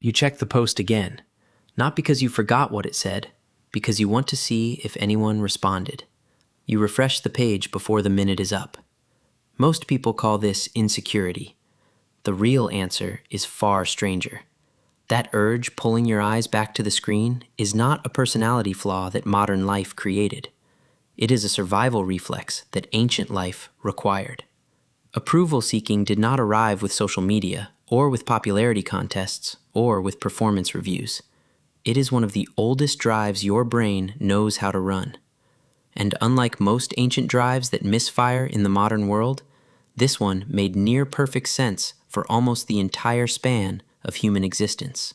You check the post again, not because you forgot what it said, because you want to see if anyone responded. You refresh the page before the minute is up. Most people call this insecurity. The real answer is far stranger. That urge pulling your eyes back to the screen is not a personality flaw that modern life created. It is a survival reflex that ancient life required. Approval seeking did not arrive with social media, or with popularity contests, or with performance reviews. It is one of the oldest drives your brain knows how to run. And unlike most ancient drives that misfire in the modern world, this one made near-perfect sense for almost the entire span of human existence.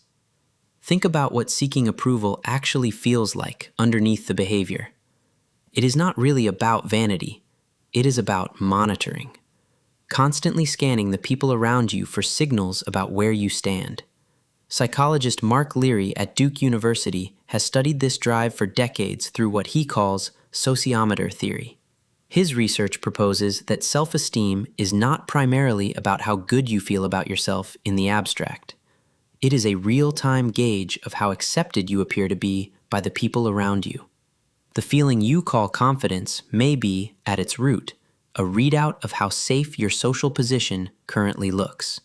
Think about what seeking approval actually feels like underneath the behavior. It is not really about vanity. It is about monitoring. Constantly scanning the people around you for signals about where you stand. Psychologist Mark Leary at Duke University has studied this drive for decades through what he calls sociometer theory. His research proposes that self-esteem is not primarily about how good you feel about yourself in the abstract. It is a real-time gauge of how accepted you appear to be by the people around you. The feeling you call confidence may be, at its root, a readout of how safe your social position currently looks.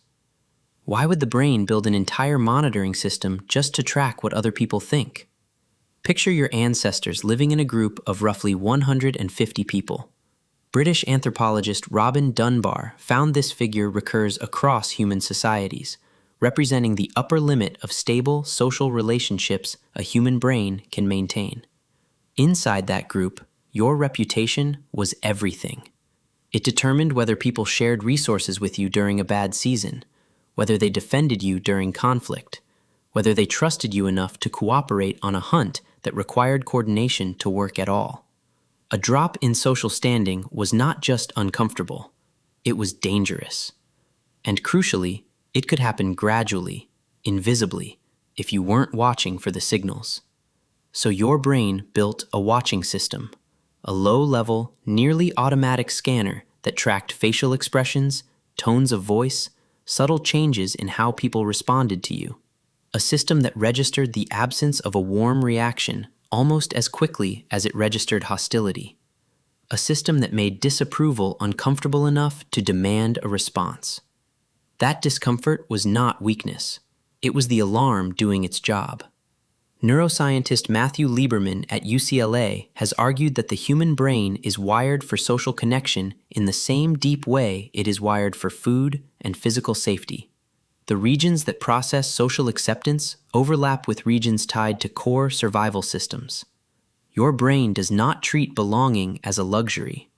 Why would the brain build an entire monitoring system just to track what other people think? Picture your ancestors living in a group of roughly 150 people. British anthropologist Robin Dunbar found this figure recurs across human societies, representing the upper limit of stable social relationships a human brain can maintain. Inside that group, your reputation was everything. It determined whether people shared resources with you during a bad season, whether they defended you during conflict, whether they trusted you enough to cooperate on a hunt that required coordination to work at all. A drop in social standing was not just uncomfortable, it was dangerous. And crucially, it could happen gradually, invisibly, if you weren't watching for the signals. So your brain built a watching system, a low-level, nearly automatic scanner that tracked facial expressions, tones of voice, subtle changes in how people responded to you. A system that registered the absence of a warm reaction almost as quickly as it registered hostility. A system that made disapproval uncomfortable enough to demand a response. That discomfort was not weakness. It was the alarm doing its job. Neuroscientist Matthew Lieberman at UCLA has argued that the human brain is wired for social connection in the same deep way it is wired for food and physical safety. The regions that process social acceptance overlap with regions tied to core survival systems. Your brain does not treat belonging as a luxury.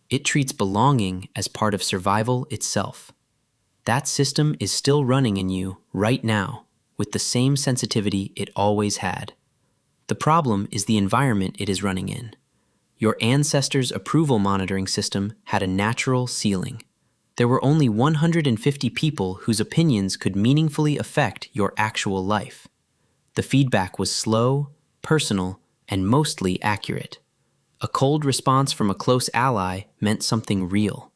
It treats belonging as part of survival itself. That system is still running in you right now, with the same sensitivity it always had. The problem is the environment it is running in. Your ancestors' approval monitoring system had a natural ceiling. There were only 150 people whose opinions could meaningfully affect your actual life. The feedback was slow, personal, and mostly accurate. A cold response from a close ally meant something real.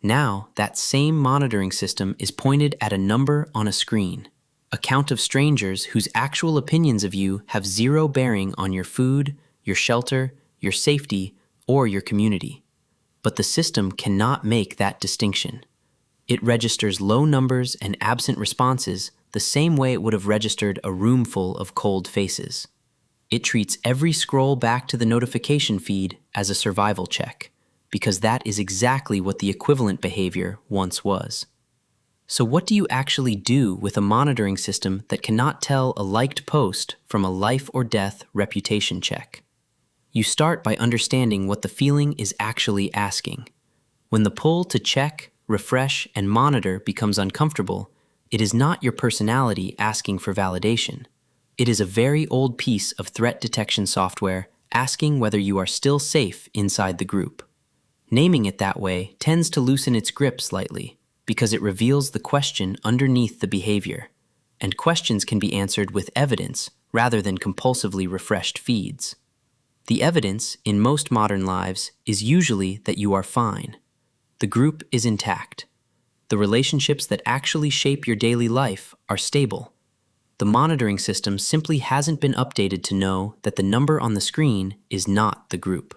Now, that same monitoring system is pointed at a number on a screen, a count of strangers whose actual opinions of you have zero bearing on your food, your shelter, your safety, or your community. But the system cannot make that distinction. It registers low numbers and absent responses the same way it would have registered a room full of cold faces. It treats every scroll back to the notification feed as a survival check, because that is exactly what the equivalent behavior once was. So what do you actually do with a monitoring system that cannot tell a liked post from a life or death reputation check? You start by understanding what the feeling is actually asking. When the pull to check, refresh, and monitor becomes uncomfortable, it is not your personality asking for validation. It is a very old piece of threat detection software asking whether you are still safe inside the group. Naming it that way tends to loosen its grip slightly, because it reveals the question underneath the behavior, and questions can be answered with evidence rather than compulsively refreshed feeds. The evidence, in most modern lives, is usually that you are fine. The group is intact. The relationships that actually shape your daily life are stable. The monitoring system simply hasn't been updated to know that the number on the screen is not the group.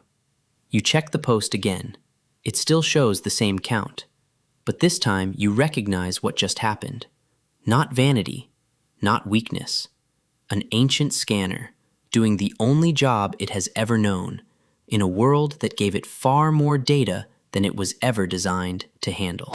You check the post again. It still shows the same count. But this time you recognize what just happened. Not vanity, not weakness. An ancient scanner doing the only job it has ever known in a world that gave it far more data than it was ever designed to handle.